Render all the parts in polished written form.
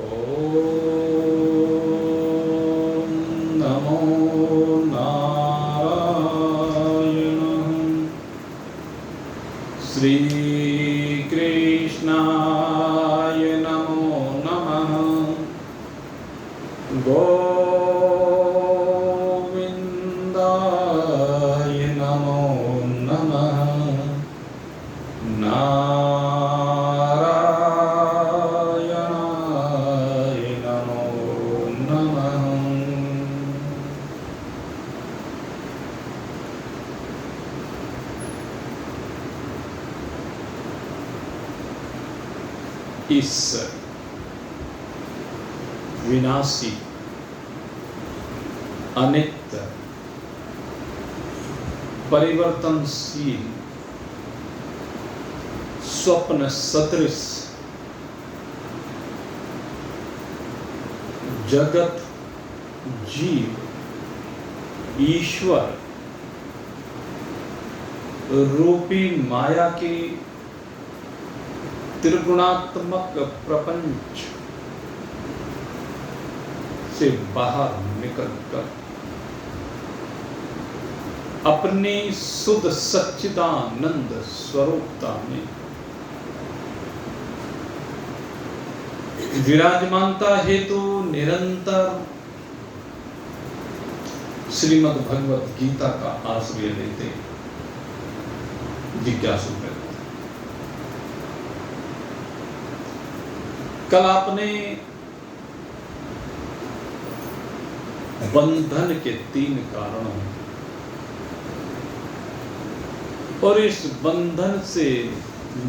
ॐ नमो नारायणः। श्रीकृष्णाय नमो नमः। गोविन्दाय नमो नमः। नारायणाय नमो नमः। इस विनाशी अनित्य परिवर्तनशील स्वप्न सदृश जगत जीव ईश्वर रूपी माया की त्रिगुणात्मक प्रपंच से बाहर निकलकर अपनी शुद्ध सच्चिदानंद स्वरूपता में विराजमानता हेतु निरंतर श्रीमद् भगवत गीता का आश्रय लेते जिज्ञासु करते। कल आपने बंधन के 3 कारणों और इस बंधन से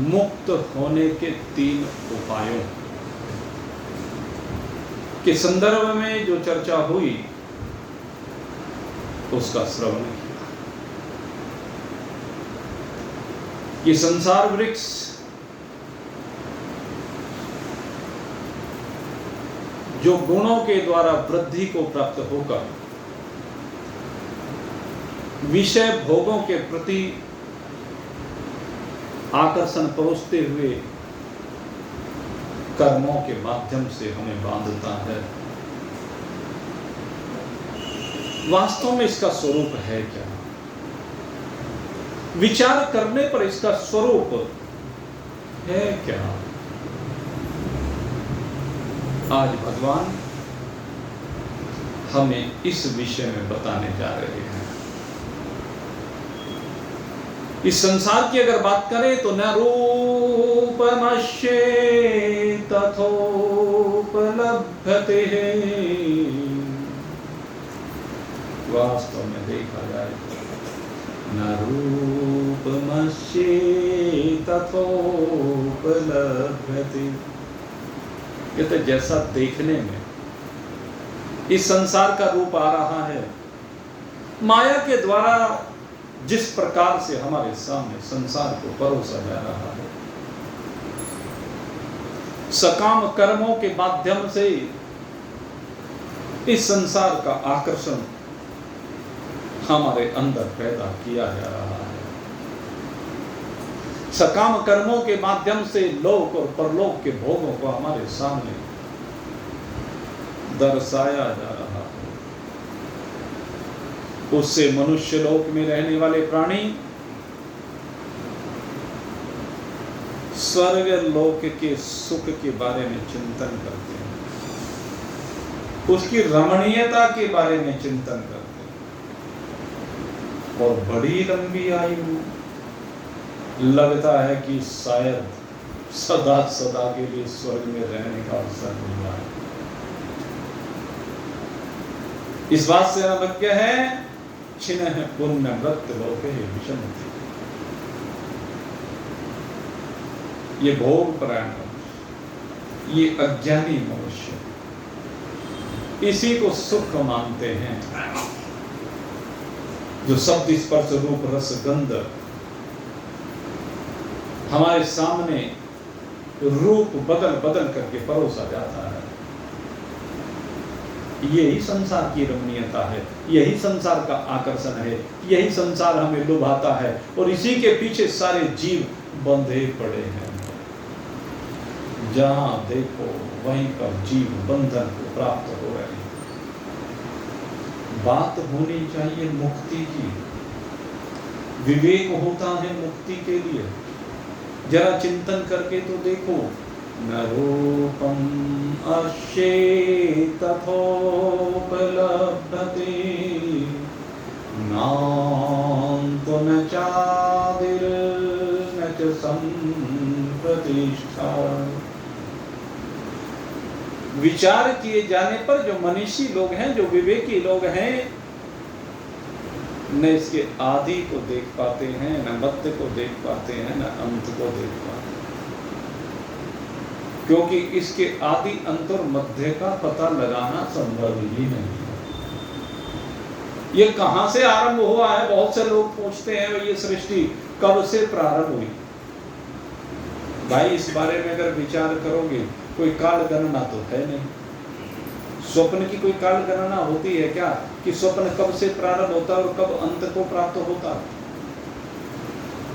मुक्त होने के 3 उपायों के संदर्भ में जो चर्चा हुई उसका श्रवण किया। ये संसार वृक्ष जो गुणों के द्वारा वृद्धि को प्राप्त होकर विषय भोगों के प्रति आकर्षण परोसते हुए कर्मों के माध्यम से हमें बांधता है, वास्तव में इसका स्वरूप है क्या? विचार करने पर इसका स्वरूप है क्या? आज भगवान हमें इस विषय में बताने जा रहे हैं। इस संसार की अगर बात करें तो न रूपमश्ये तथोपलभ्यते, वास्तव में देखा जाए न रूपमश्ये तथोपलभ्यते। ये तो जैसा देखने में इस संसार का रूप आ रहा है, माया के द्वारा जिस प्रकार से हमारे सामने संसार को परोसा जा रहा है, सकाम कर्मों के माध्यम से इस संसार का आकर्षण हमारे अंदर पैदा किया जा रहा है। सकाम कर्मों के माध्यम से लोक और परलोक के भोगों को हमारे सामने दर्शाया जा रहा है। उससे मनुष्य लोक में रहने वाले प्राणी स्वर्ग लोक के सुख के बारे में चिंतन करते हैं, उसकी रमणीयता के बारे में चिंतन करते हैं और बड़ी लंबी आयु लगता है कि शायद सदा सदा के लिए स्वर्ग में रहने का अवसर मिला है। इस बात से अनभिज्ञ है छिन्ह पुण्य व्रत लोके विषमति। ये भोग परायण मनुष्य, ये अज्ञानी मनुष्य इसी को सुख मानते हैं, जो शब्द स्पर्श रूप रस गंध हमारे सामने रूप बदल बदल करके परोसा जाता है। यही संसार की रमणीयता है, यही संसार का आकर्षण है, यही संसार हमें लुभाता है और इसी के पीछे सारे जीव बंधे पड़े हैं। जहां देखो वहीं पर जीव बंधन को प्राप्त हो रहे हैं। बात होनी चाहिए मुक्ति की, विवेक होता है मुक्ति के लिए। जरा चिंतन करके तो देखो, न रूपम अश्येत तथोपलभ्यते, नान्तो न चादिर् न च संप्रतिष्ठा। विचार किए जाने पर जो मनीषी लोग हैं, जो विवेकी लोग हैं, न इसके आदि को देख पाते हैं, न मध्य को देख पाते हैं, न अंत को देख पाते हैं, क्योंकि इसके आदि अंत और मध्य का पता लगाना संभव ही नहीं है। ये कहां से आरंभ हुआ है? बहुत से लोग पूछते हैं ये सृष्टि कब से प्रारंभ हुई। भाई इस बारे में अगर विचार करोगे, कोई काल गणना तो है नहीं। स्वप्न की कोई काल गणना होती है क्या कि स्वप्न कब से प्रारंभ होता है और कब अंत को प्राप्त होता?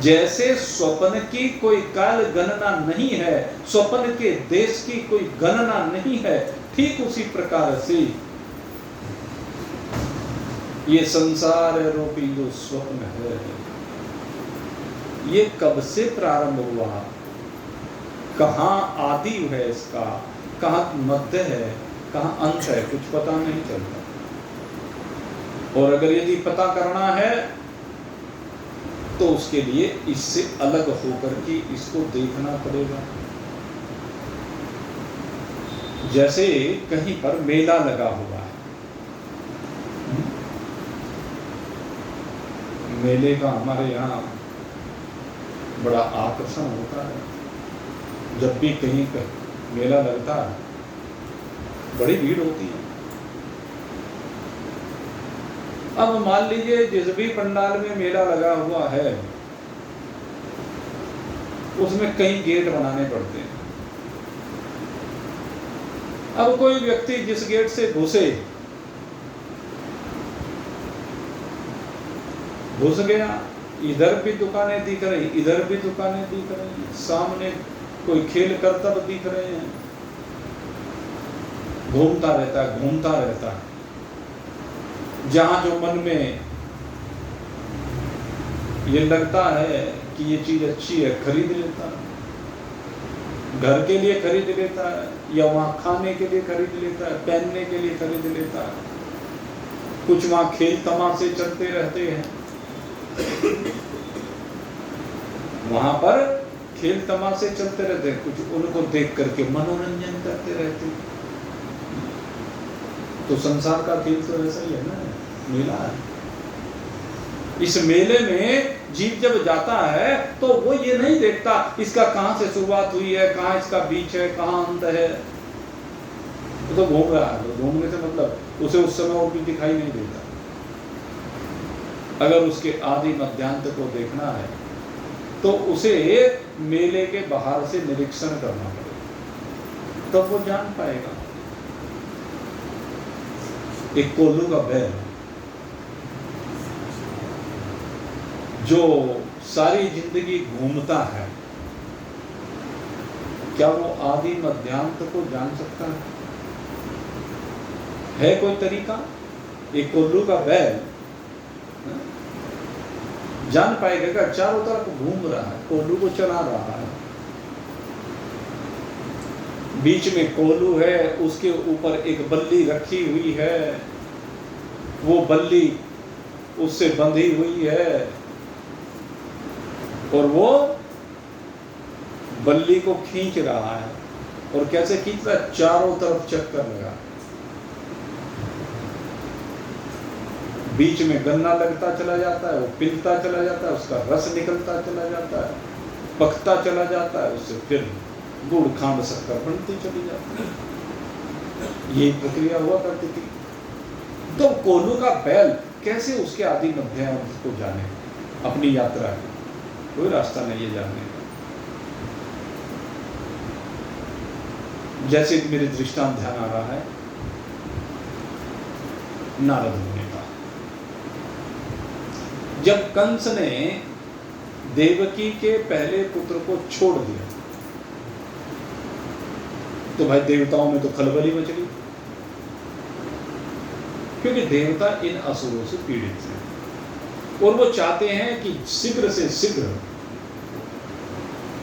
जैसे स्वप्न की कोई काल गणना नहीं है, स्वप्न के देश की कोई गणना नहीं है, ठीक उसी प्रकार से ये संसार रूपी जो स्वप्न है, ये कब से प्रारंभ हुआ, कहाँ आदि है इसका, कहाँ मध्य है, कहाँ अंत है, कुछ पता नहीं चलता। और अगर यदि पता करना है तो उसके लिए इससे अलग होकर के इसको देखना पड़ेगा। जैसे कहीं पर मेला लगा हुआ है, मेले का हमारे यहाँ बड़ा आकर्षण होता है। जब भी कहीं मेला लगता है बड़ी भीड़ होती है। अब मान लीजिए जिस भी पंडाल में मेला लगा हुआ है उसमें कई गेट बनाने पड़ते हैं। अब कोई व्यक्ति जिस गेट से घुस गया, इधर भी दुकानें दिख रही, इधर भी दुकानें दिख रही, सामने कोई खेल करतब दिख रहे हैं, घूमता रहता है। जहां जो मन में ये लगता है कि ये चीज अच्छी है, खरीद लेता है। घर के लिए खरीद लेता है, या वहां खाने के लिए खरीद लेता है, पहनने के लिए खरीद लेता है। कुछ वहां खेल तमाशे चलते रहते हैं, वहां पर खेल तमाशे चलते रहते हैं, कुछ उनको देख करके मनोरंजन करते रहते हैं। तो संसार का खेल तो ऐसा ही है ना, मेला है। इस मेले में जीव जब जाता है तो वो ये नहीं देखता इसका कहां से शुरुआत हुई है, कहां इसका बीच है, कहां अंत है। तो घूम रहा है, घूमने से मतलब उसे उस समय और भी दिखाई नहीं देता। अगर उसके आदि मध्यांत को देखना है तो उसे मेले के बाहर से निरीक्षण करना पड़ेगा, तब वो जान पाएगा। एक कोल्हू का बैल जो सारी जिंदगी घूमता है, क्या वो आदि मध्यांत को जान सकता है कोई तरीका? एक कोल्हू का बैल जान पाएगा क्या? चारों तरफ घूम रहा है, कोल्हू को चला रहा है, बीच में कोल्हू है, उसके ऊपर एक बल्ली रखी हुई है, वो बल्ली उससे बंधी हुई है और वो बल्ली को खींच रहा है। और कैसे खींच रहा है? चारों तरफ चक्कर लगा, बीच में गन्ना लगता चला जाता है, वो पिलता चला जाता है, उसका रस निकलता चला जाता है, पकता चला जाता है, उससे फिर गुड़ खांड शक्कर बनती चली जाती है। ये प्रक्रिया हुआ करती थी। तो कोल्हू का बैल कैसे उसके आदि मध्य अंत को जाने? अपनी यात्रा की कोई रास्ता नहीं है जानने का। जैसे मेरे दृष्टांत ध्यान आ रहा है नारद मुनि का। जब कंस ने देवकी के पहले पुत्र को छोड़ दिया तो भाई देवताओं में तो खलबली मच गई, क्योंकि देवता इन असुरों से पीड़ित हैं और वो चाहते हैं कि शीघ्र से शीघ्र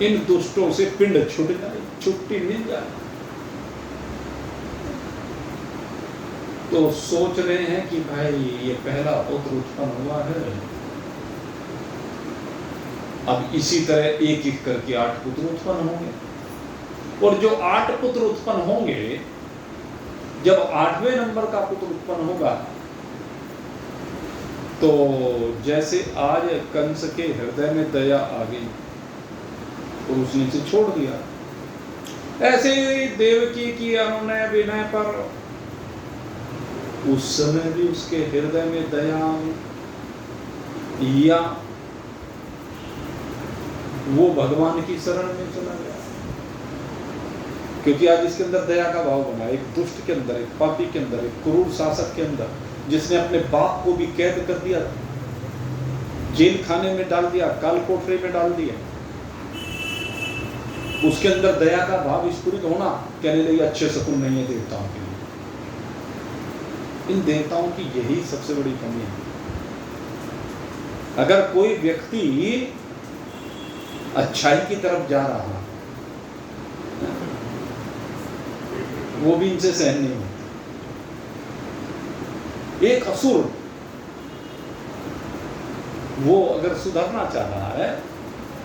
इन दुष्टों से पिंड छूट जाए, छुट्टी मिल जाए। तो सोच रहे हैं कि भाई ये पहला पुत्र उत्पन्न हुआ है, अब इसी तरह एक एक करके 8 पुत्र उत्पन्न होंगे, और जो 8 पुत्र उत्पन्न होंगे, जब 8वें नंबर का पुत्र उत्पन्न होगा तो जैसे आज कंस के हृदय में दया आ गई और उसने इसे छोड़ दिया, ऐसे ही देवकी की अनुनय विनय पर उस समय भी उसके हृदय में दया आ गई, या वो भगवान की शरण में चला गया, क्योंकि आज इसके अंदर दया का भाव बना, एक दुष्ट के अंदर, एक पापी के अंदर, एक क्रूर शासक के अंदर, जिसने अपने बाप को भी कैद कर दिया, जेल खाने में डाल दिया, काल कोठरी में डाल दिया, उसके अंदर दया का भाव स्फुरित होना कहने लगे अच्छे शकुन नहीं है देवताओं के लिए। इन देवताओं की यही सबसे बड़ी कमी है। अगर कोई व्यक्ति अच्छाई की तरफ जा रहा है, वो भी इनसे सहन नहीं होता। एक असुर वो अगर सुधरना चाह रहा है,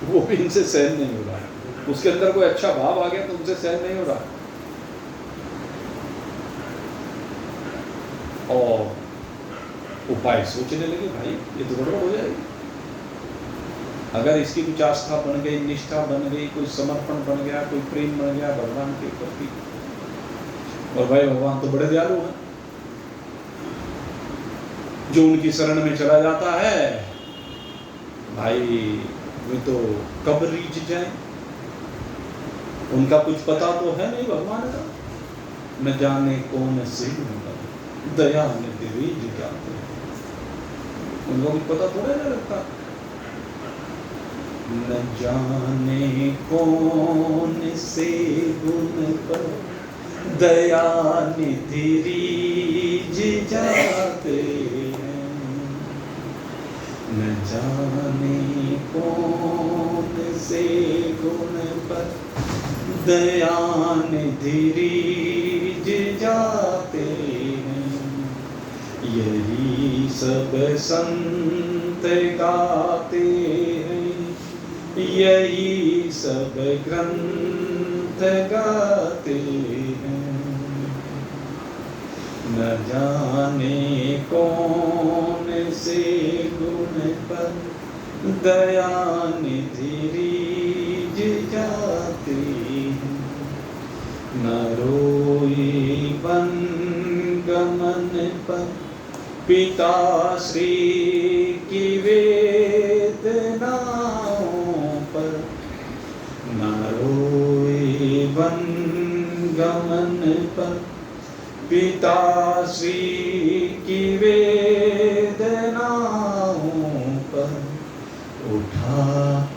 वो भी इनसे सहन नहीं हो रहा है, उसके अंदर कोई अच्छा भाव आ गया तो उनसे सहन नहीं हो रहा। और उपाय सोचने लगे, भाई ये तो गड़बड़ हो जाएगी, अगर इसकी कुछ आस्था बन गई, निष्ठा बन गई, कोई समर्पण बन गया, कोई प्रेम बन गया भगवान के प्रति, और भाई भगवान तो बड़े दयालु हैं, जो उनकी शरण में चला जाता है भाई वे तो कब रीझ जाए, उनका कुछ पता तो है नहीं भगवान का, न जाने कौन से दया में तेरी जाते, उनको कुछ पता थोड़ा नहीं लगता। न जाने कौन से गुण पर दया निधि रीझ जाते हैं, न जाने कौन से गुण पर दया निधि रीझ जाते हैं, यही सब संत गाते हैं, यही सब ग्रंथ गाते हैं, न जाने कौन से गुण पर दया निधि रीझ जाते हैं, न रोई बन गमन पर पिताश्री की वेदनाओं पर, न रोई बन गमन पर पिताश्री की वेदनाओं पर, उठा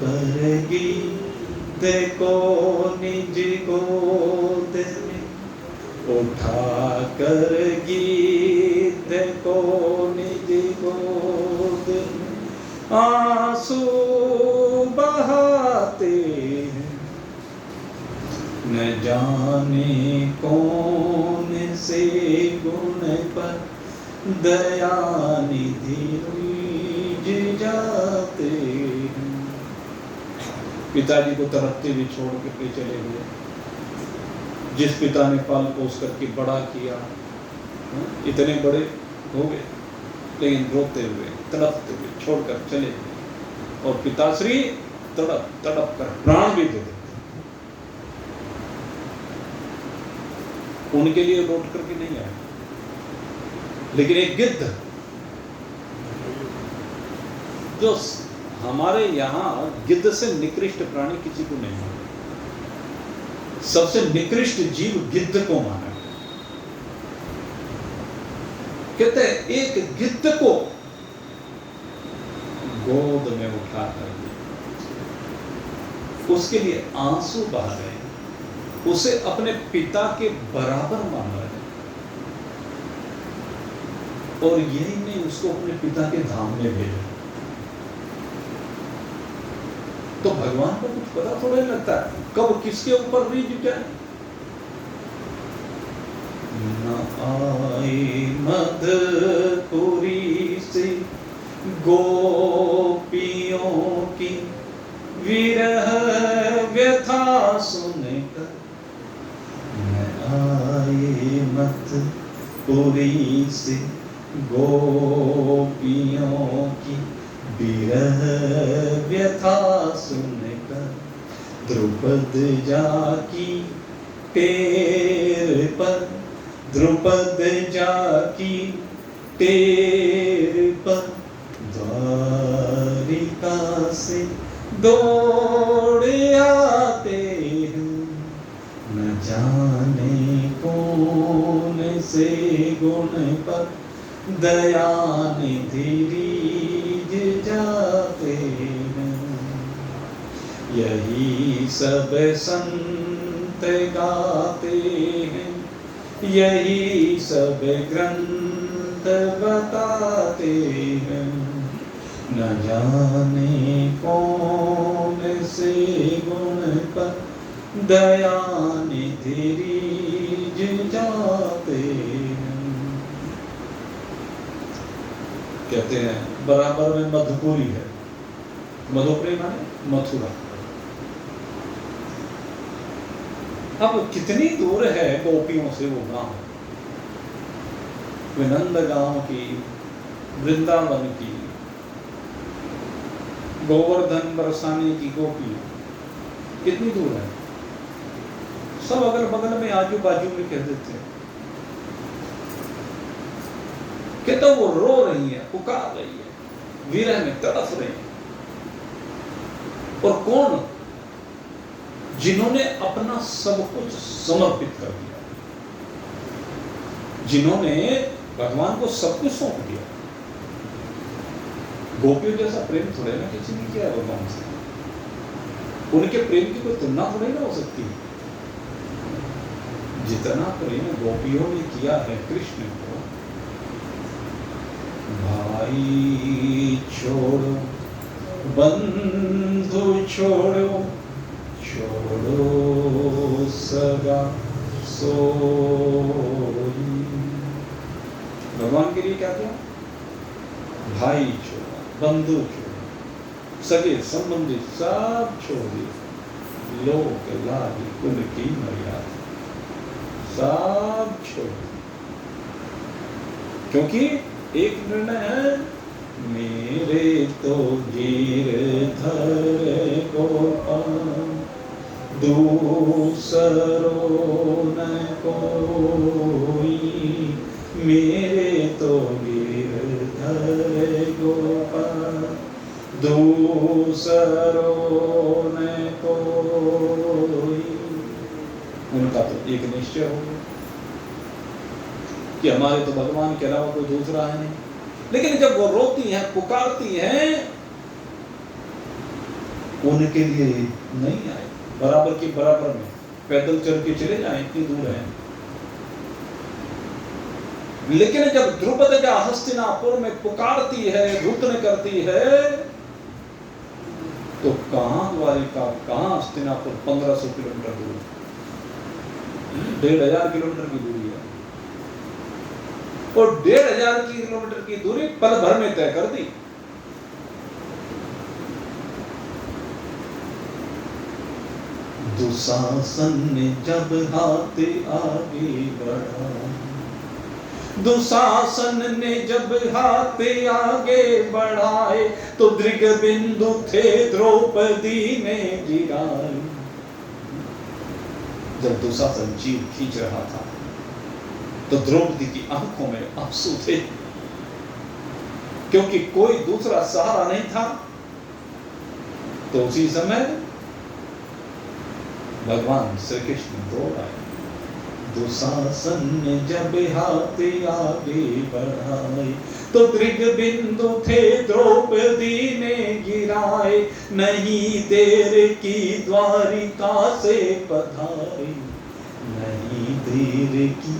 कर गीत को निज गोद में, उठा कर गीत को निज गोद में आंसू बहाते हैं, न जाने कौन से गुण पर दया निधि रीझ जाते हैं। पिताजी को तड़पते हुए छोड़ के चले गए, जिस पिता ने पाल पोस करके बड़ा किया, इतने बड़े हो गए, लेकिन रोते हुए तड़पते हुए छोड़कर चले गए, और पिताश्री तड़प तड़प कर प्राण भी दे देते, उनके लिए लौट करके नहीं आए। लेकिन एक गिद्ध, जो हमारे यहाँ गिद्ध से निकृष्ट प्राणी किसी को नहीं माना, सबसे निकृष्ट जीव गिद्ध को माना। कहते हैं एक गिद्ध को गोद में उठा कर उसके लिए आंसू बहा रहे हैं, उसे अपने पिता के बराबर मान रहे हैं, और यही नहीं, उसको अपने पिता के धाम में भेजा। तो भगवान को कुछ पता थोड़ा ही लगता है कब किसके ऊपर रीझ जाए। न आई मधुपुरी से गोपियों की विरह व्यथा सुनकर, न आई मधुपुरी से गोपियों की विरह व्यथा सुनकर, द्रुपद जाकी टेर पर, द्रुपद जाकी टेर पर, द्वारिका से दौड़ आते हैं, न जाने कौन से गुण पर दया निधि रीझ जाते हैं। यही सब संत गाते हैं, यही सब ग्रंथ बताते हैं, न जाने कौन से गुण पर दया निधि रीझ जाते हैं। कहते हैं बराबर में मधुपुरी है, मधुपुरी माने मथुरा। अब कितनी दूर है गोपियों से वो गांव, विनंद गांव की, वृंदावन की, गोवर्धन बरसाने की गोपी, कितनी दूर है। सब अगर बगल में आजू बाजू में कह देते हैं कि तो वो रो रही है, पुकार रही है, विरह में तड़फ रही है। और कौन? जिन्होंने अपना सब कुछ समर्पित कर दिया, जिन्होंने भगवान को सब कुछ सौंप दिया। गोपियों जैसा प्रेम थोड़े ना किसी ने किया भगवान से, उनके प्रेम की कोई तुलना थोड़ी ना हो सकती है। जितना प्रेम गोपियों ने किया है कृष्ण को, भाई छोड़ो, बंधु छोड़ो, छोड़ो सगा सोई। भगवान के लिए क्या किया? भाई छोड़ा, बंधु छोड़ा, सगे संबंधी सब छोड़ दिए, लोक लाज कुल की मर्यादा सब छोड़ दिए। क्योंकि एक निर्णय है, मेरे तो गिरधर गोपाल, दूसरो न कोई, मेरे तो गिरधर गोपाल, दूसरो न कोई। उनका तो एक निश्चय हो गया कि हमारे तो भगवान के अलावा कोई दूसरा है नहीं। लेकिन जब वो रोती हैं, पुकारती हैं, उनके लिए नहीं आए, बराबर के बराबर में पैदल चल के चले जाएं, इतनी दूर है। लेकिन जब द्रुपद जा हस्तिनापुर में पुकारती है, रुद्र करती है, तो कहां द्वारिका, कहां हस्तिनापुर, 1500 किलोमीटर दूर, 1500 किलोमीटर की दूरी है। और 1500 किलोमीटर की दूरी पल भर में तय कर दी। दुशासन ने जब हाथ आगे बढ़ा, दुशासन ने जब हाथ आगे बढ़ाए, तो दृगबिंदु थे द्रौपदी ने गिराए। जब दुशासन जीव खींच रहा था, तो द्रौपदी की आंखों में आंसू थे, क्योंकि कोई दूसरा सहारा नहीं था। तो उसी समय भगवान श्री कृष्ण दौड़ आए। दुशासन ने जब हाथ आगे बढ़ाए, तो दृगबिंदु थे द्रौपदी ने गिराए, नहीं देर की द्वारिका से पधारे। मंदिर की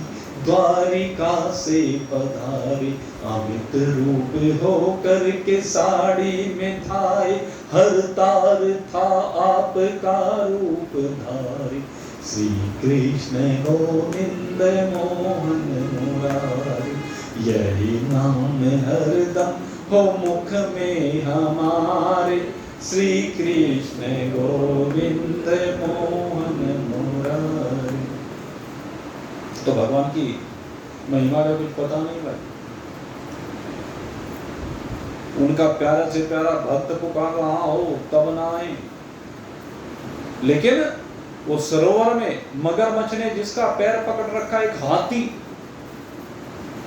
द्वारिका से पधारे, अमित रूप हो करके साड़ी में धाए, हर तार था आपका रूप धारे। श्री कृष्ण गोविंद मोहन मुरारी, यही नाम हरदम हो मुख में हमारे। श्री कृष्ण गोविंद मोहन मुरारी। तो भगवान की महिमा का कुछ पता नहीं भाई। उनका प्यारा से प्यारा भक्त पुकार रहा हो तब ना आए। लेकिन वो सरोवर में मगरमच्छ ने जिसका पैर पकड़ रखा, एक हाथी,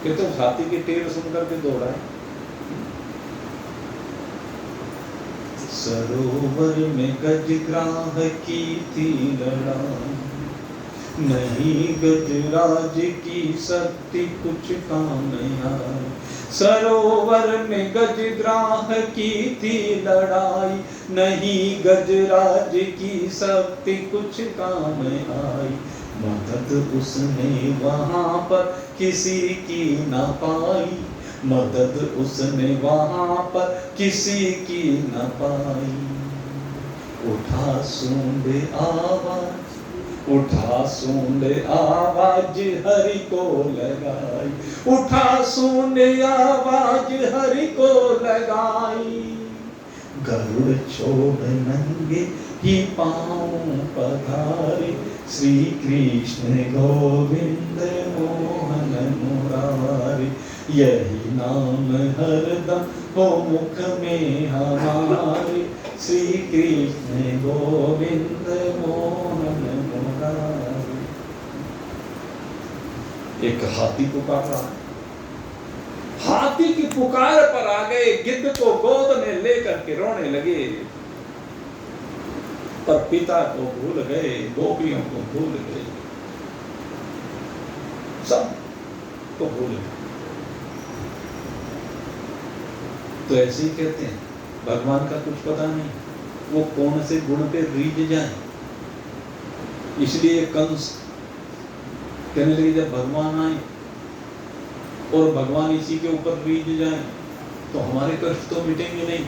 कि तो हाथी की टेर सुनकर के दौड़ा है। सरोवर में गजग्राह की थी लड़ाई, नहीं गजराज की शक्ति कुछ काम आई। सरोवर में गजग्राह की थी लड़ाई, नहीं गजराज की शक्ति कुछ काम आई। मदद उसने वहां पर किसी की न पाई, मदद उसने वहां पर किसी की न पाई। उठा सूंड आवाज, उठा सूंड आवाज हरि को लगाई, उठा सूंड आवाज हरि को लगाई। गरुड़ छोड़ नंगे ही पाँव पधारे, श्री कृष्ण गोविंद मोहन मुरारी। यही नाम हरदम हो मुख में हमारे, श्री कृष्ण गोविंद मोहन मुरारी। एक हाथी पुकार रहा है। हाथी की पुकार पर आ गए, गिद्ध को गोद में लेकर के रोने लगे, पर पिता को भूल गए, गोपियों को भूल गए, सब को भूल गए। तो ऐसे ही कहते हैं भगवान का कुछ पता नहीं, वो कौन से गुण पे रीझ जाए। इसलिए कंस कहने लगे जब भगवान आए और भगवान इसी के ऊपर रीझ जाए तो हमारे कष्ट तो मिटेंगे नहीं।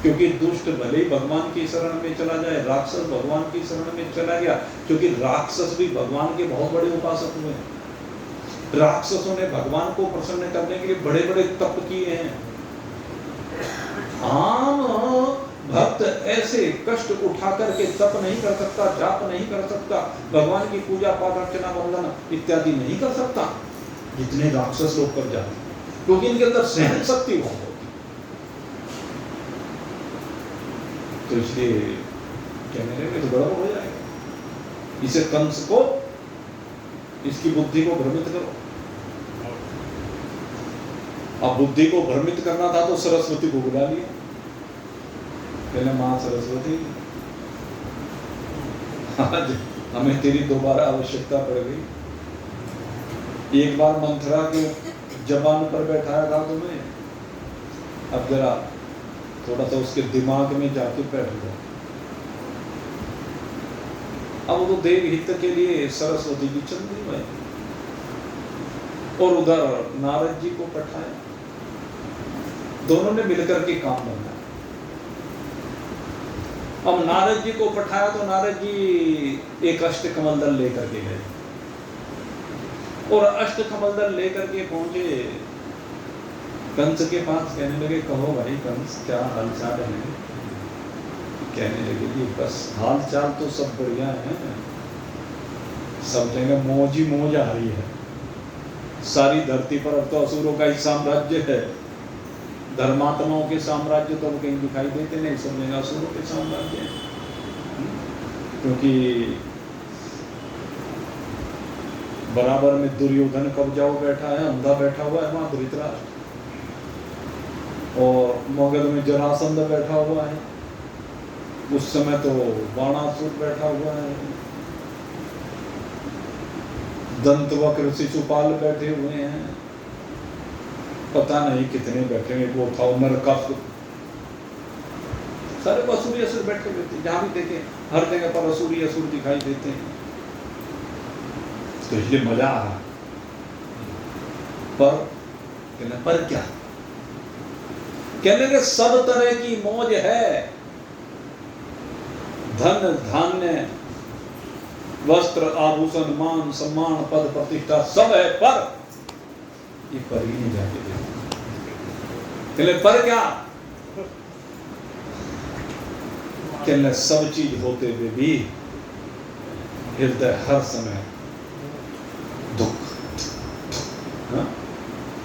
क्योंकि दुष्ट भले ही भगवान की शरण में चला जाए, राक्षस भगवान की शरण में चला गया, क्योंकि राक्षस भी भगवान के बहुत बड़े उपासक हुए हैं। राक्षसों ने भगवान को प्रसन्न करने के लिए बड़े बड़े तप किए हैं। आम भक्त ऐसे कष्ट उठा करके तप नहीं कर सकता, जाप नहीं कर सकता, भगवान की पूजा पाठ अर्चना वंदना इत्यादि नहीं कर सकता, जितने राक्षस लोग कर जाते, क्योंकि इनके अंदर सहन शक्ति बहुत होती। तो इसलिए कहने लगे तो गड़बड़ हो जाएगा। इसे कंस को, इसकी बुद्धि को भ्रमित करो। अब बुद्धि को भ्रमित करना था तो सरस्वती को बुला लिया। पहले मां सरस्वती, आज हमें तेरी दोबारा आवश्यकता पड़ गई। एक बार मंथरा के जबान पर बैठाया था तुम्हें, अब जरा थोड़ा सा उसके दिमाग में जाके बैठ जाओ। अब वो देव हित के लिए सरस्वती की चंदी में, और उधर नारद जी को पठाया। दोनों ने मिलकर के काम बनाया। अब नारद जी को पठाया तो नारद जी एक अष्ट कमल दल लेकर के गए, और अष्ट कमल दल लेकर के पहुंचे कंस के पास। कहने लगे कहो भाई कंस, क्या हालचाल है? कहने लगे कि बस हालचाल तो सब बढ़िया है, सब जगह मौज ही मौज आ रही है। सारी धरती पर अब तो असुरों का ही साम्राज्य है, धर्मात्माओं के साम्राज्य तो अब कहीं दिखाई देते नहीं, सब जगह असुरों के साम्राज्य है। क्योंकि बराबर में दुर्योधन कब्जाओ बैठा है, अंधा बैठा हुआ है वहां धृतराष्ट्र, और मगध में जरासंध बैठा हुआ है, उस समय तो बाणासुर बैठा हुआ है, दंतवक्र शिशुपाल बैठे हुए हैं, पता नहीं कितने बैठे हैं, वो था नरकासुर, सारे असुरी असुर बैठे हुए थे। जहां भी देखें हर जगह पर असुरी असुर दिखाई देते हैं। तो इसलिए मजा आ रहा, पर क्या? कहने के सब तरह की मौज है, धन धान्य वस्त्र आभूषण मान सम्मान पद प्रतिष्ठा सब है, पर ये पर ही नहीं जाके कहने पर क्या? कहने सब चीज होते हुए भी हृदय हर समय दुख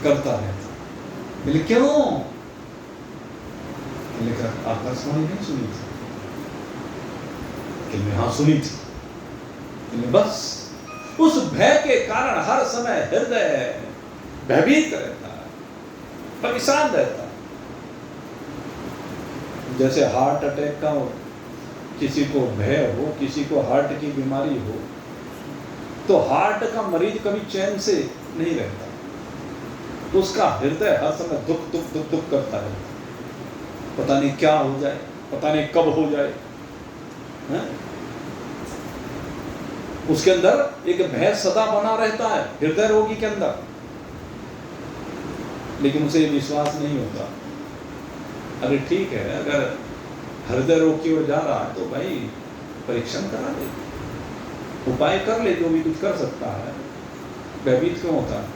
करता रहता। बोले क्यों? लेकर आकाशवाणी नहीं सुनी थी कि मैं हाँ सुनी थी, बस उस भय के कारण हर समय हृदय भयभीत रहता है, परेशान रहता है। जैसे हार्ट अटैक का किसी को भय हो, किसी को हार्ट की बीमारी हो, तो हार्ट का मरीज कभी चैन से नहीं रहता, तो उसका हृदय हर समय दुख दुख दुख दुख करता रहता, पता नहीं क्या हो जाए, पता नहीं कब हो जाए है? उसके अंदर एक भय सदा बना रहता है हृदय रोगी के अंदर, लेकिन उसे विश्वास नहीं होता। अरे ठीक है, अगर हृदय रोग की ओर जा रहा है तो भाई परीक्षण करा ले, उपाय कर ले, जो भी कुछ कर सकता है। भयभीत क्यों होता है?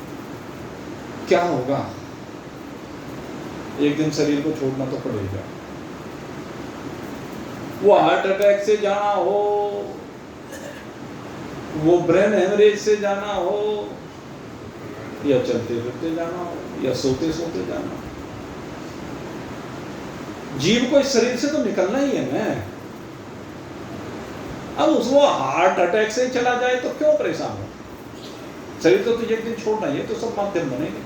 क्या होगा? एक दिन शरीर को छोड़ना तो पड़ेगा। वो हार्ट अटैक से जाना हो, वो ब्रेन हेमरेज से जाना हो, या चलते फिरते जाना हो, या सोते सोते जाना हो, जीव को इस शरीर से तो निकलना ही है ना। अब उसको हार्ट अटैक से चला जाए तो क्यों परेशान हो? शरीर तो तुझे एक दिन छोड़ना ही है, तो सब माध्यम बनेंगे।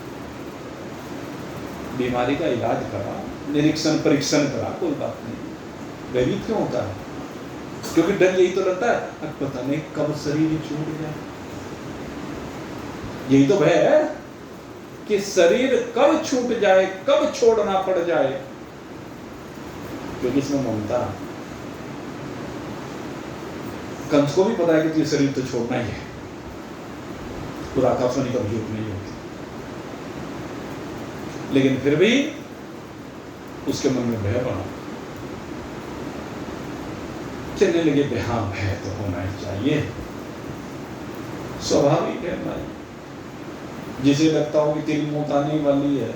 बीमारी का इलाज करा, निरीक्षण परीक्षण करा, कोई बात नहीं। भयभीत क्यों होता है? क्योंकि डर यही तो लगता है, अब पता नहीं कब शरीर छूट जाए। यही तो भय है कि शरीर कब छूट जाए, कब छोड़ना पड़ जाए, क्योंकि इसमें ममता। कंस को भी पता है कि तुझे शरीर तो छोड़ना ही है, तो आकाशवाणी का झूठ नहीं होती, लेकिन फिर भी उसके मन में भय बना, चलने लगे। हाँ, भय तो होना ही चाहिए, स्वाभाविक है भाई। जिसे लगता हो कि तेरी मौत आने वाली है,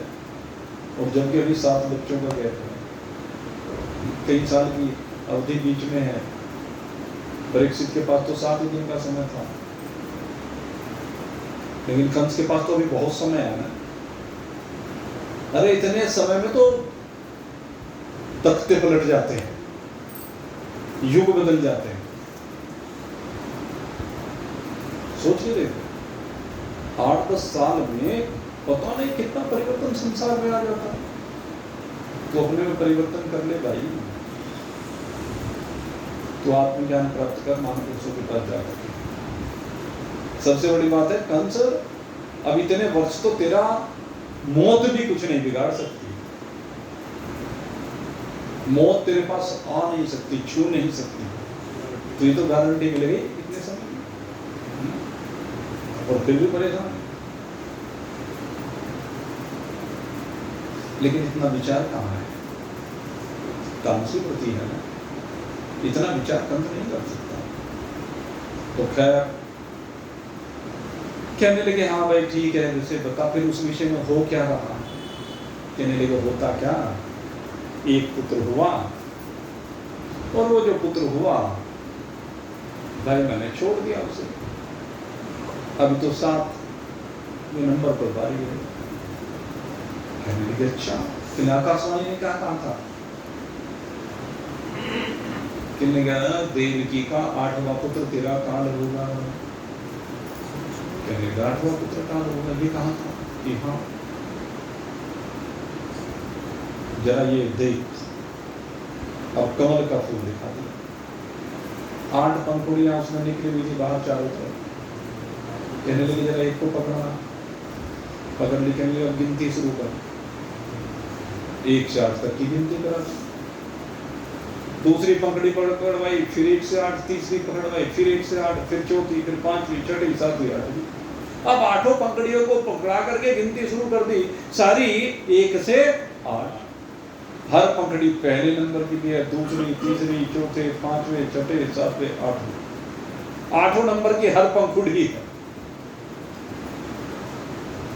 और जबकि अभी 7 बच्चों का गैप है, कई साल की अवधि बीच में है। परीक्षित के पास तो 7 ही दिन का समय था, लेकिन कंस के पास तो अभी बहुत समय है ना। अरे इतने समय में तो तख्ते पलट जाते हैं, युग बदल जाते हैं। सोचिए, देखो 8-10 साल में पता नहीं कितना परिवर्तन संसार में आ जाता है। तो अपने में परिवर्तन कर ले भाई, तो आत्मज्ञान प्राप्त कर महापुरुषों के पास जा सके। सबसे बड़ी बात है, कंस अब इतने वर्ष तो तेरा मौत भी कुछ नहीं बिगाड़ सकती। मौत तेरे पास आ नहीं सकती, छू नहीं सकती, तो ये तो गारंटी मिलेगी इतने समय में, और फिर भी परेशान। लेकिन इतना विचार कहाँ है? तामसी प्रति है ना, इतना विचार कंस नहीं कर सकता। तो खैर कहने लगे, हाँ भाई ठीक है, जैसे बता फिर उस विषय में हो क्या रहा। कहने लगे, होता क्या, एक पुत्र हुआ, और वो जो पुत्र हुआ भाई मैंने छोड़ दिया उसे। अभी तो 7 नंबर पर बारी है। कहने लगे, अच्छा, फिर आकाशवाणी ने क्या कहा था? कहने लगा, देवकी का 8वां पुत्र तेरा काल होगा। कहने लगा, 8वां पुत्र काल होगा, ये कहा था? कि हाँ, जरा ये देख, अब कमल का फूल दिखा दिया। 8 पंखुड़ियां उसमें निकली हुई थी बाहर चारों तरफ। कहने लगे, जरा एक को पकड़ना। पकड़ ली। कहने लगे, अब गिनती शुरू कर। 1 से 8 तक की गिनती करा। दूसरी पंखुड़ी पकड़वाई, फिर 1 से 8, तीसरी पकड़वाई, फिर 1 से 8, फिर चौथी, फिर पांचवी, छठी, सातवीं, आठवीं। अब 8 पंखुड़ियों को पकड़ा करके गिनती शुरू कर दी, सारी 1 से 8। हर पंखुड़ी पहले नंबर की भी है, दूसरी, तीसरी, चौथे, पांचवें, छठे, सातवें, 8वें। 8 नंबर की हर पंखुड़ी है।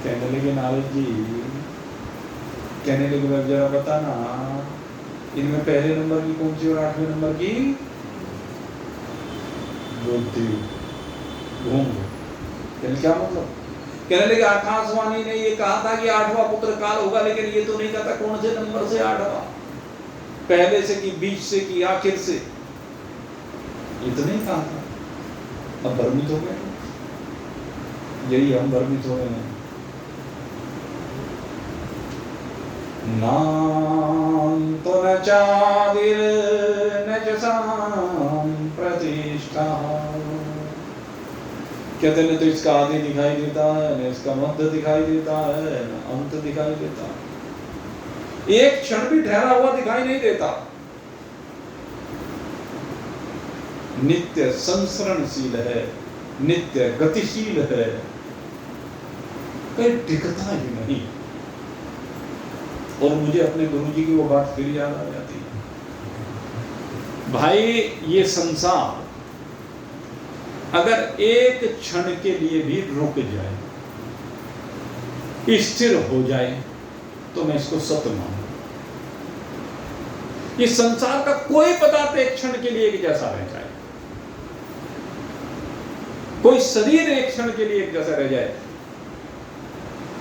कहने लगे नारद जी, कहने लगे जरा बताना इनमें पहले नंबर की कौन सी और 8वें नंबर की? बुद्धि। घूम गए। क्या मतलब? कहने लगे आकाशवाणी ने ये कहा था कि 8वां पुत्र काल होगा, लेकिन ये तो नहीं कहता कौन से नंबर से 8वां, पहले से कि बीच से कि आखिर से, ये तो नहीं कहा था। अब भ्रमित हो गए, यही हम भ्रमित हो गए हैं। नान्तो न चादिर न च प्रतिष्ठा। कहते न तो इसका आदि दिखाई देता है, न इसका मध्य दिखाई देता है, न अंत दिखाई देता। एक क्षण भी ठहरा हुआ दिखाई नहीं देता। नित्य संसरणशील है, नित्य गतिशील है, कहीं टिकता ही नहीं। और मुझे अपने गुरुजी की वो बात फिर याद आ जाती है। भाई ये संसार अगर एक क्षण के लिए भी रुक जाए, स्थिर हो जाए, तो मैं इसको सत्य मानूं। इस संसार का कोई पदार्थ एक क्षण के लिए एक जैसा रह जाए, कोई शरीर एक क्षण के लिए एक जैसा रह जाए,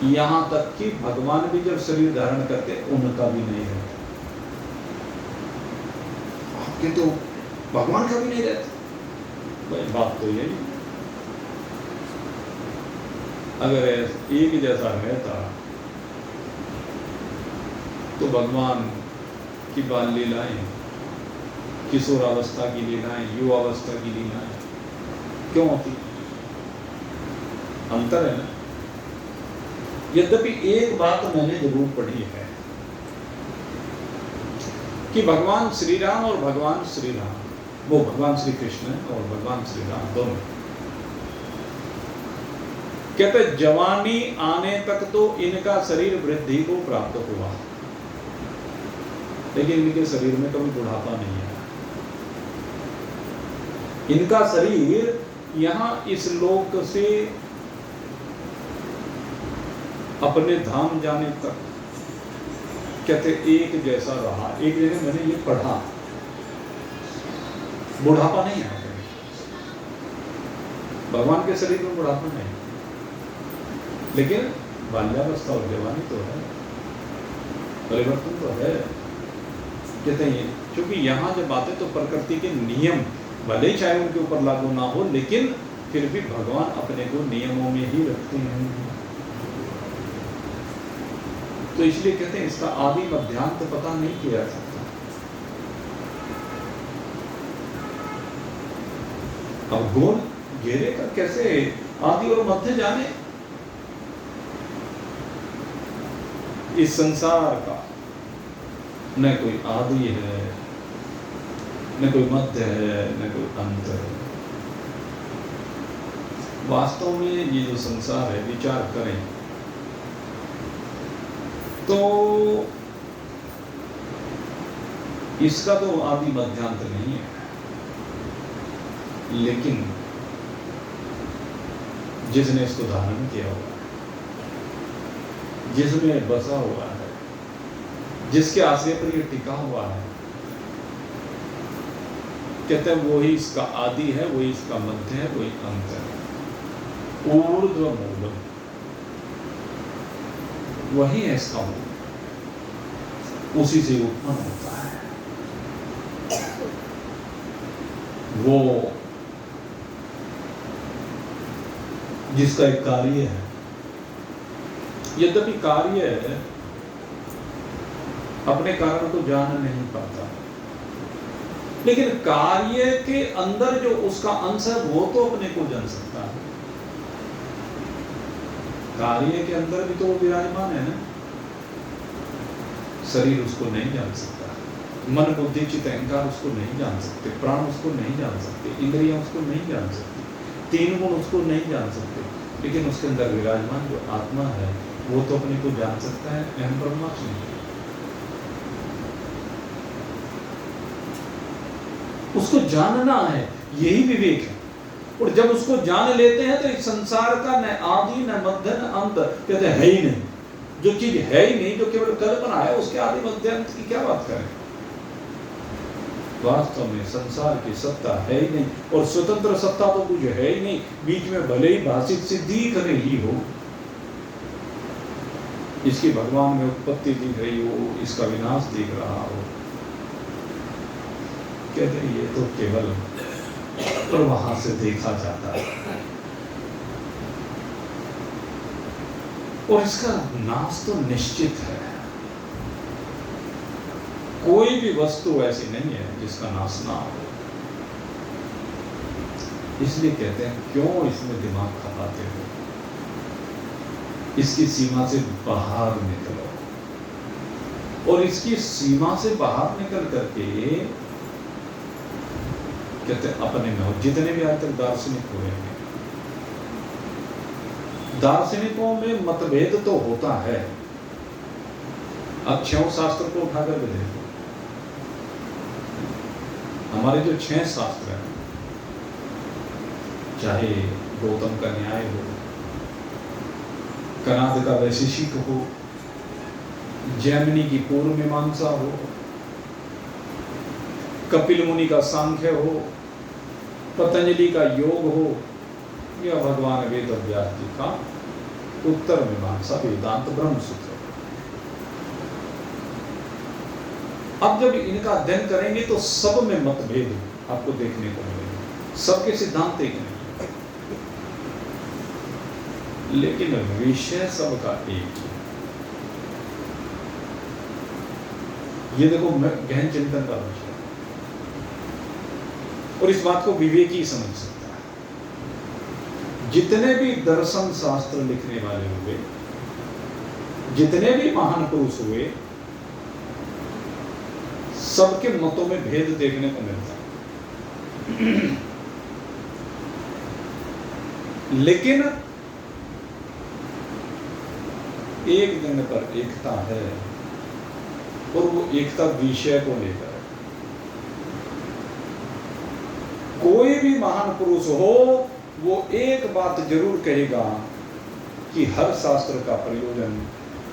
यहां तक कि भगवान भी जब शरीर धारण करते उनका भी नहीं रहता। आपके तो भगवान का भी नहीं रहता। भाई बात तो यही, अगर एक जैसा रहता तो भगवान की बाल लीलाएं, किशोरावस्था की लीलाएं, युवावस्था की लीलाएं क्यों होती? अंतर है ना। यद्यपि एक बात मैंने जरूर पढ़ी है कि भगवान श्री राम और भगवान श्री राम, वो भगवान श्री कृष्ण और भगवान श्री राम दोनों, कहते जवानी आने तक तो इनका शरीर वृद्धि को प्राप्त हुआ, लेकिन इनके शरीर में कभी बुढ़ापा नहीं है। इनका शरीर यहां इस लोक से अपने धाम जाने तक कहते एक जैसा रहा। एक जगह मैंने ये पढ़ा, बुढ़ापा नहीं आता भगवान के शरीर में, बुढ़ापा नहीं, लेकिन बाल्यावस्था और जवानी तो है, परिवर्तन तो है। कहते हैं क्योंकि यहां जब आते तो प्रकृति के नियम भले ही चाहे उनके ऊपर लागू ना हो, लेकिन फिर भी भगवान अपने को नियमों में ही रखते हैं। तो इसलिए कहते हैं इसका आदि मध्यांत पता नहीं किया जा सकता। अब गोल घेरे का कैसे आदि और मध्य जाने? इस संसार का न कोई आदि है, न कोई मध्य है, न कोई अंत है। वास्तव में ये जो संसार है, विचार करें तो इसका तो आदि मध्यांत नहीं है, लेकिन जिसने इसको धारण किया हुआ है, जिसमें बसा हुआ है, जिसके आश्रय पर ये टिका हुआ है, कहते हैं वही इसका आदि है, वही इसका मध्य है, वही अंत है। ऊर्ध्व मूलम, वही है इसका मूल, उसी से उत्पन्न होता है। वो जिसका एक कार्य है, यद्यपि कार्य अपने कारण को जान नहीं पाता, लेकिन कार्य के अंदर जो उसका अंश है वो तो अपने को जान सकता है। कार्य के अंदर भी तो वो विराजमान है ना, शरीर उसको नहीं जान सकता। मन बुद्धि चित्त अहंकार उसको नहीं जान सकते, प्राण उसको नहीं जान सकते, इंद्रियां उसको नहीं जान सकती, तीन गुण उसको नहीं जान सकते, लेकिन उसके अंदर विराजमान जो आत्मा है वो तो अपने को जान सकता है। अहम ब्रह्मास्मि, उसको जानना है, यही विवेक है। और जब उसको जान लेते हैं तो इस संसार का न आदि न मध्य न अंत, कहते है ही नहीं। जो चीज है ही नहीं, जो केवल कल्पना है, उसके आदि मध्य अंत की क्या बात करें। वास्तव में संसार की सत्ता है ही नहीं, और स्वतंत्र सत्ता तो कुछ है ही नहीं। बीच में भले ही भाषित से दिख रही हो, इसकी भगवान में उत्पत्ति दिख रही हो, इसका विनाश दिख रहा हो, कहते हैं ये तो केवल प्रवाह से देखा जाता है, और इसका नाश तो निश्चित है। कोई भी वस्तु ऐसी नहीं है जिसका नाश ना हो। इसलिए कहते हैं क्यों इसमें दिमाग खपाते हो, इसकी सीमा से बाहर निकलो। और इसकी सीमा से बाहर निकल करके कहते हैं अपने में हो। जितने भी आज तक दार्शनिक हुए हैं, दार्शनिकों में मतभेद तो होता है। अब 6 शास्त्र को उठाकर के देखो, हमारे जो 6 शास्त्र हैं, चाहे गौतम का न्याय हो, कनाद का वैशेषिक हो, जैमिनी की पूर्व मीमांसा हो, कपिल मुनि का सांख्य हो, पतंजलि का योग हो, या भगवान वेद व्यास जी का उत्तर मीमांसा वेदांत ब्रह्म सूत्र। अब जब इनका अध्ययन करेंगे तो सब में मतभेद आपको देखने को मिलेंगे, सबके सिद्धांत एक नहीं, लेकिन विषय सबका एक है। ये देखो गहन चिंतन का विषय, और इस बात को विवेक ही समझ सकता है। जितने भी दर्शन शास्त्र लिखने वाले हुए, जितने भी महान पुरुष हुए, सबके मतों में भेद देखने को मिलता है, लेकिन एक जगह पर एकता है, और वो एकता विषय को लेकर है। कोई भी महान पुरुष हो, वो एक बात जरूर कहेगा कि हर शास्त्र का प्रयोजन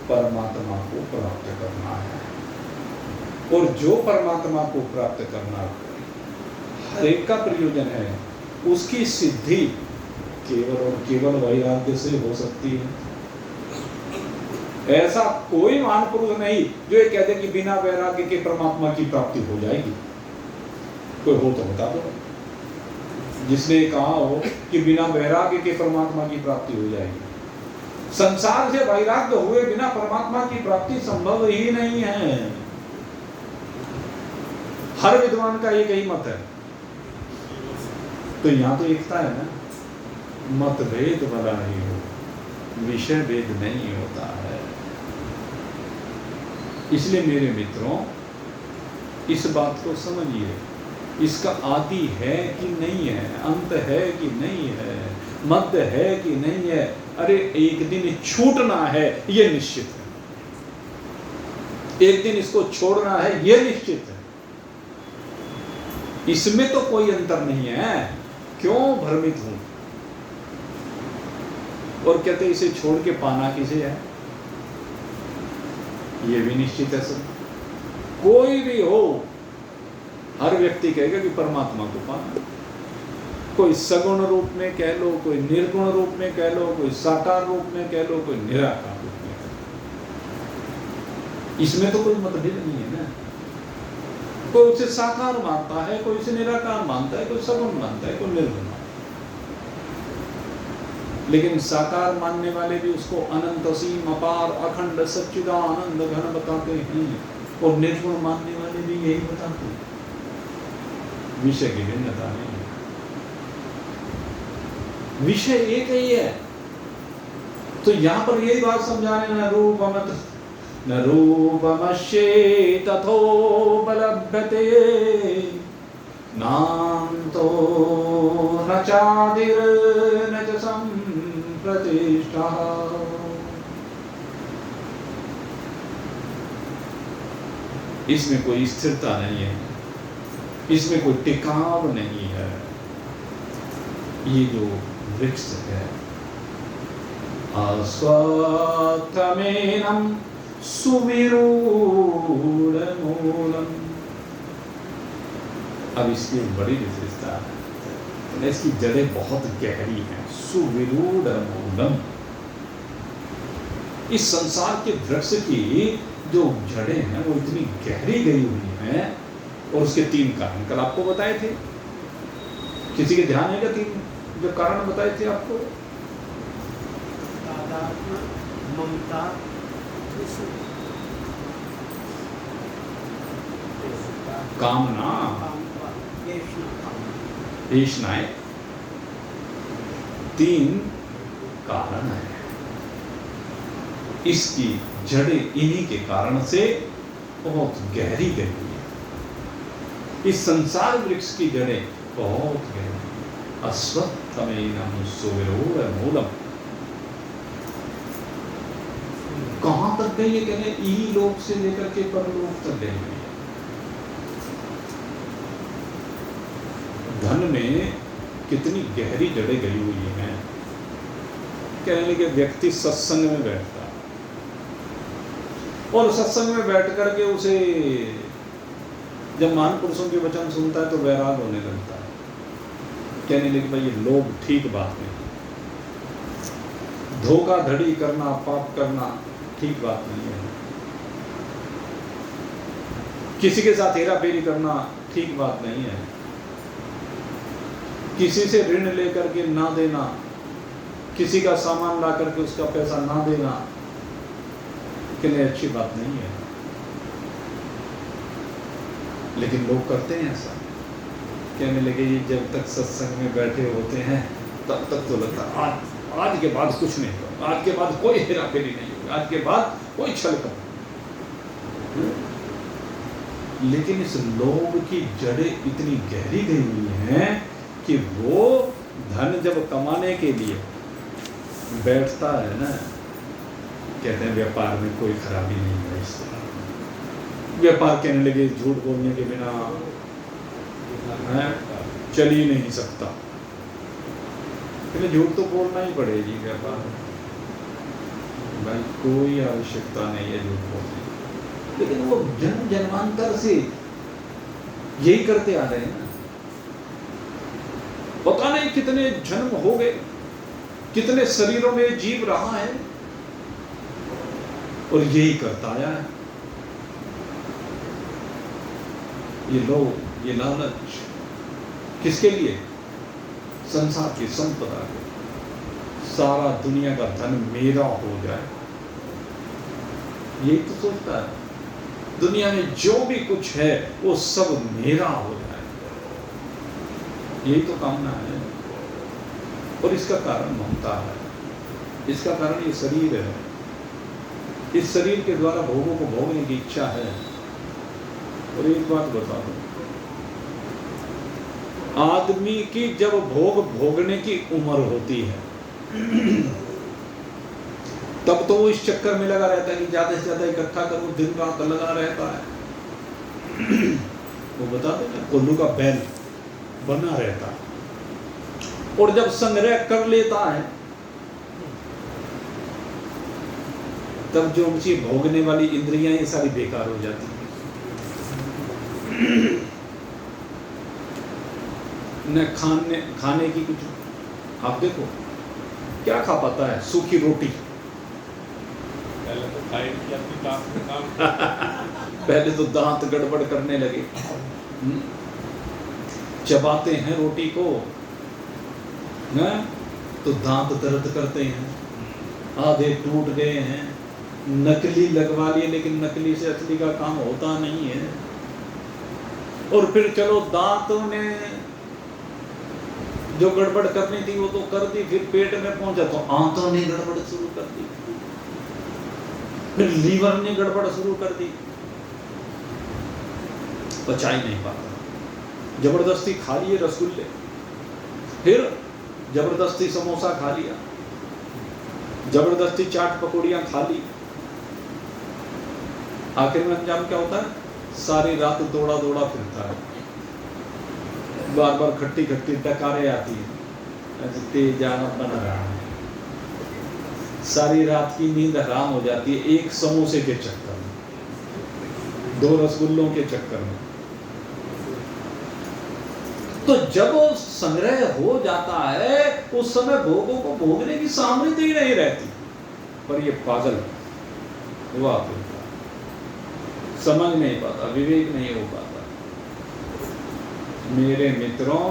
परमात्मा को प्राप्त करना है, और जो परमात्मा को प्राप्त करना हर एक का प्रयोजन है, उसकी सिद्धि केवल और केवल वैराग्य से हो सकती है। ऐसा कोई महान पुरुष नहीं जो ये कहते कि बिना वैराग्य के परमात्मा की प्राप्ति हो जाएगी। कोई हो तो बता दो जिसने कहा हो कि बिना वैराग्य के परमात्मा की प्राप्ति हो जाएगी। संसार से वैराग्य हुए बिना परमात्मा की प्राप्ति संभव ही नहीं है। हर विद्वान का एक ही मत है। तो यहां तो एकता है ना, मतभेद वाला ही हो, विषय भेद नहीं होता है। इसलिए मेरे मित्रों, इस बात को समझिए, इसका आदि है कि नहीं है, अंत है कि नहीं है, मध्य है कि नहीं है, अरे एक दिन छूटना है ये निश्चित है, एक दिन इसको छोड़ना है ये निश्चित है। इसमें तो कोई अंतर नहीं है, क्यों भ्रमित हूं। और कहते इसे छोड़ के पाना किसे है, ये भी निश्चित है सब। कोई भी हो, हर व्यक्ति कहेगा कि परमात्मा को पाना। कोई सगुण रूप में कह लो, कोई निर्गुण रूप में कह लो, कोई साकार रूप में कह लो, कोई निराकार रूप में कह लो। इसमें तो कोई मतभेद नहीं है ना। कोई उसे साकार मानता है, कोई उसे निराकार मानता है, कोई सगुण मानता है, कोई निर्गुण मानता है। लेकिन साकार मानने वाले भी उसको अनंत, असीम, अपार, अखंड, सच्चिदानंद घन बताते हैं, और निर्गुण मानने वाले भी यही बताते हैं। विषय की भिन्नता नहीं है, विषय एक ही है। तो यहां पर यही बात समझाने ना, रूप अमृत न रूपमश्ये तथोपलभ्यते नान्तो न चादिर्न च सम्प्रतिष्ठा। इसमें कोई स्थिरता नहीं है, इसमें कोई टिकाव नहीं है। ये जो वृक्ष है, अस्वत्थमेनं सुविरूढमूलम्। अब इसकी बड़ी विशेषता है, इसकी जड़ें बहुत गहरी हैं। सुविरूढमूलम्, इस संसार के वृक्ष की जो जड़ें हैं वो इतनी गहरी गई हुई हैं। और उसके 3 कारण कल आपको बताए थे। किसी के ध्यान है क्या 3 जो कारण बताए थे आपको? ममता, कामना, तृष्णाएं, 3 कारण है। इसकी जड़ें इन्हीं के कारण से बहुत गहरी गई हुई है। इस संसार वृक्ष की जड़ें बहुत गहरी। अस्वत्थमेनं सुविरूढमूलम्। कहां तक गई है? कहने इलोक से लेकर के परलोक तक गई हुई है। धन में कितनी गहरी जड़ें गई हुई हैं। कहने लगे व्यक्ति सत्संग में बैठता है और सत्संग में बैठ करके उसे जब महान पुरुषों के वचन सुनता है तो वैराग होने लगता है। कहने लगे भाई ये लोभ ठीक बात नहीं, धोखाधड़ी करना, पाप करना ठीक बात नहीं है, किसी के साथ हेरा फेरी करना ठीक बात नहीं है, किसी से ऋण लेकर के ना देना, किसी का सामान ला करके उसका पैसा ना देना के लिए अच्छी बात नहीं है। लेकिन लोग करते हैं ऐसा। कहने लगे ये जब तक सत्संग में बैठे होते हैं तब तक तो लगता है आज के बाद कुछ नहीं होगा, आज के बाद कोई हेरा फेरी नहीं होगी, आज के बाद कोई छल कर। लेकिन इस लोभ की जड़ें इतनी गहरी गई हुई हैं कि वो धन जब कमाने के लिए बैठता है ना, कहते हैं व्यापार में कोई खराबी नहीं है। इस व्यापार कहने लगे झूठ बोलने के बिना चल ही नहीं सकता। झूठ तो बोलना ही पड़ेगी व्यापार में, भाई कोई आवश्यकता नहीं है झूठ बोलने। लेकिन वो जन्म जन्मांतर से यही करते आ रहे हैं ना। पता नहीं कितने जन्म हो गए, कितने शरीरों में जीव रहा है और यही करता आया है। ये लोग, ये लालच किसके लिए? संसार की संपदा को, सारा दुनिया का धन मेरा हो जाए, यही तो सोचता है। दुनिया में जो भी कुछ है वो सब मेरा हो जाए, यही तो कामना है। और इसका कारण ममता है, इसका कारण ये शरीर है। इस शरीर के द्वारा भोगों को भोगने की इच्छा है। और एक बात बता दूं, आदमी की जब भोग भोगने की उम्र होती है तब तो वो इस चक्कर में लगा रहता है कि ज्यादा से ज्यादा इकट्ठा करूं, दिन रात लगा रहता है। वो बता दो ना, कोल्लू का बैल बना रहता है और जब संग्रह कर लेता है तब जो उनकी भोगने वाली इंद्रियां ये सारी बेकार हो जाती हैं। न खाने की कुछ, आप देखो क्या खा पाता है? सूखी रोटी। पहले तो खाएगी अपनी दांत में काम पहले तो दांत गड़बड़ करने लगे, चबाते हैं रोटी को न तो दांत दर्द करते हैं, आधे टूट गए हैं, नकली लगवा लिए लेकिन नकली से असली का काम होता नहीं है। और फिर चलो दांतों ने जो गड़बड़ करनी थी वो तो कर दी, फिर पेट में पहुंचा तो आंतों ने गड़बड़ शुरू कर दी। फिर लीवर ने गड़बड़ शुरू कर दी, पचा ही नहीं पाता, जबरदस्ती खा लिए रसगुल्ले, फिर जबरदस्ती समोसा खा लिया, जबरदस्ती चाट पकौड़ियां खा ली। आखिर में अंजाम क्या होता है? सारी रात दौड़ा दौड़ा फिरता है, बार बार खट्टी खट्टी डकारें आती है, तेज जाना बन रहा है, सारी रात की नींद हराम हो जाती है एक समोसे के चक्कर में, 2 रसगुल्लों के चक्कर में। तो जब वो संग्रह हो जाता है उस समय भोगों को भोगने की सामर्थ्य ही नहीं रहती। पर ये पागल हुआ फिरता, समझ नहीं पाता, विवेक नहीं हो पाता। मेरे मित्रों,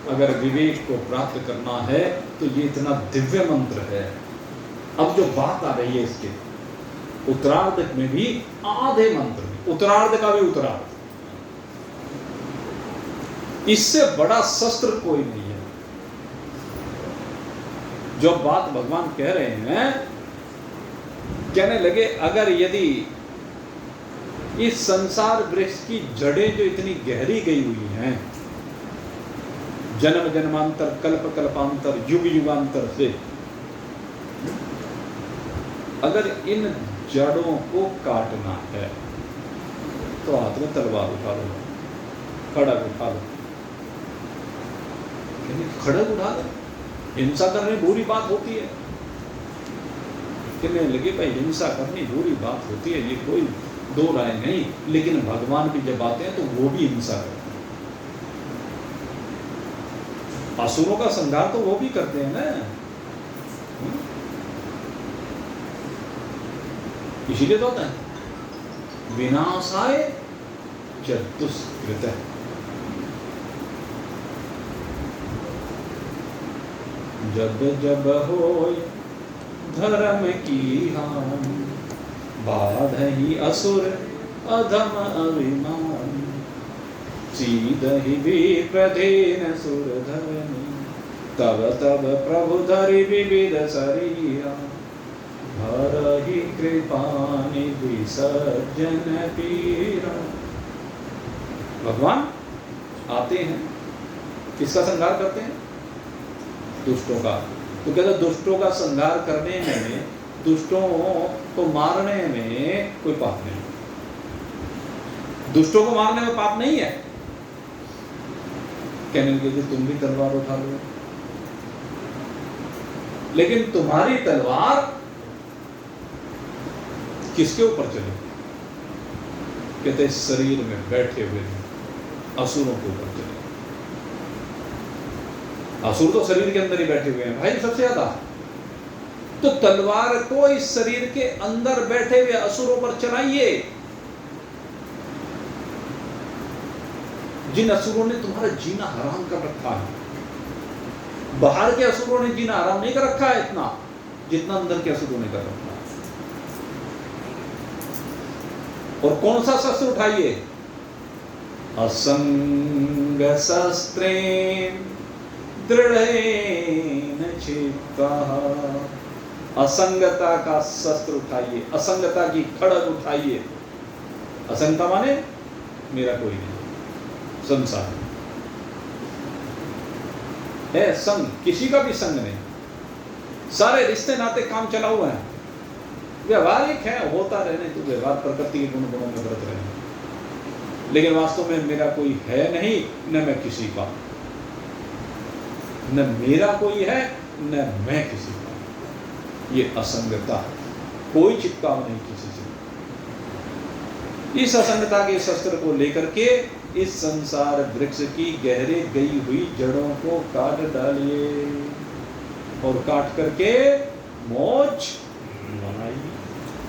अगर विवेक को प्राप्त करना है तो ये इतना दिव्य मंत्र है। अब जो बात आ रही है इसके उत्तरार्ध में भी, आधे मंत्र में, उत्तरार्ध का भी उत्तरार्ध, इससे बड़ा शस्त्र कोई नहीं है। जो बात भगवान कह रहे हैं, कहने लगे अगर यदि इस संसार वृक्ष की जड़ें जो इतनी गहरी गई हुई हैं, जन्म जन्मांतर, कल्प कल्पांतर, युग युगांतर से, अगर इन जड़ों को काटना है तो हाथ में तलवार उठा लो, खड़ग उठा लो। खड़ग उठा लो, हिंसा करनी बुरी बात होती है। कहने लगे भाई हिंसा करनी बुरी बात होती है, ये कोई दो राय नहीं, लेकिन भगवान भी जब आते हैं तो वो भी हिंसा करते हैं। असुरों का संहार तो वो भी करते हैं ना, इसीलिए तो होता है विनाशाय चतुष्कृत। जब जब होय धर्म की हान, बाधहि असुर अधम अभिमान, सीदहि विप्रधेन सुरधनि, तब तब प्रभु धरि विविध शरीरा, भरहि कृपानिधि सज्जन पीरा। भगवान आते हैं, किसका संहार करते हैं? दुष्टों का। तो कहते दुष्टों का संहार करने में, दुष्टों को मारने में कोई पाप नहीं, दुष्टों को मारने में पाप नहीं है। कहने लगे तुम भी तलवार उठा लो, लेकिन तुम्हारी तलवार किसके ऊपर चले? कहते शरीर में बैठे हुए असुरों के ऊपर चले। असुर तो शरीर के अंदर ही बैठे हुए हैं भाई सबसे ज्यादा, तो तलवार को इस शरीर के अंदर बैठे हुए असुरों पर चलाइए। जिन असुरों ने तुम्हारा जीना हराम कर रखा है, बाहर के असुरों ने जीना हराम नहीं कर रखा है इतना जितना अंदर के असुरों ने कर रखा है। और कौन सा शस्त्र उठाइए? असंग शस्त्रेण दृढ़ेन चित्तः। असंगता का शस्त्र उठाइए, असंगता की खड़ग उठाइए। असंगता माने मेरा कोई नहीं, संसार है संग, किसी का भी संग नहीं, सारे रिश्ते नाते काम चला हुआ है, व्यवहारिक है, होता रहने तो व्यवहार प्रकृति के गुण गुणों में व्रत रहे, लेकिन वास्तव में मेरा कोई है नहीं, न मैं किसी का, न मेरा कोई है न मैं किसी का। ये असंगता, कोई चिपकाव नहीं किसी से। इस असंगता के शस्त्र को लेकर के इस संसार वृक्ष की गहरे गई हुई जड़ों को काट डालिए और काट करके मौज बनाइए।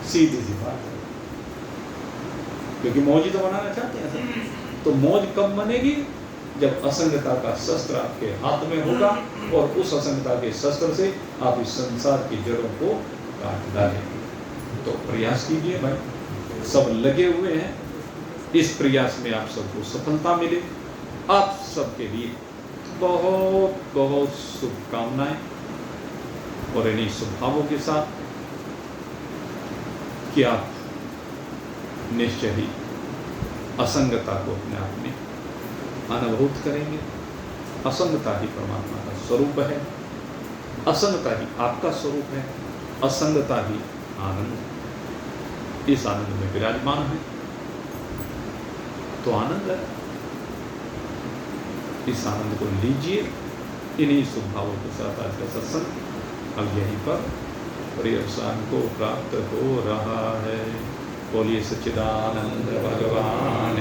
सीधी सी बात है, क्योंकि मौज ही तो बनाना चाहते हैं सब। तो मौज कब बनेगी? जब असंगता का शस्त्र आपके हाथ में होगा और उस असंगता के शस्त्र से आप इस संसार की जड़ों को काट डालेंगे। तो प्रयास कीजिए भाई, सब लगे हुए हैं, इस प्रयास में आप सबको सफलता मिले। आप सबके लिए बहुत बहुत शुभकामनाएं। और इन्हीं शुभभावों के साथ कि आप निश्चय ही असंगता को अपने आप में अनुभूत करेंगे। असंगता ही परमात्मा का स्वरूप है, असंगता ही आपका स्वरूप है, असंगता ही आनंद। इस आनंद में विराजमान है तो आनंद है। इस आनंद को लीजिए। इन्हीं शुभ भावों के साथ आज का सत्संग अब यहीं पर प्रिय अवसान को प्राप्त हो रहा है। बोलिए सच्चिदानंद भगवान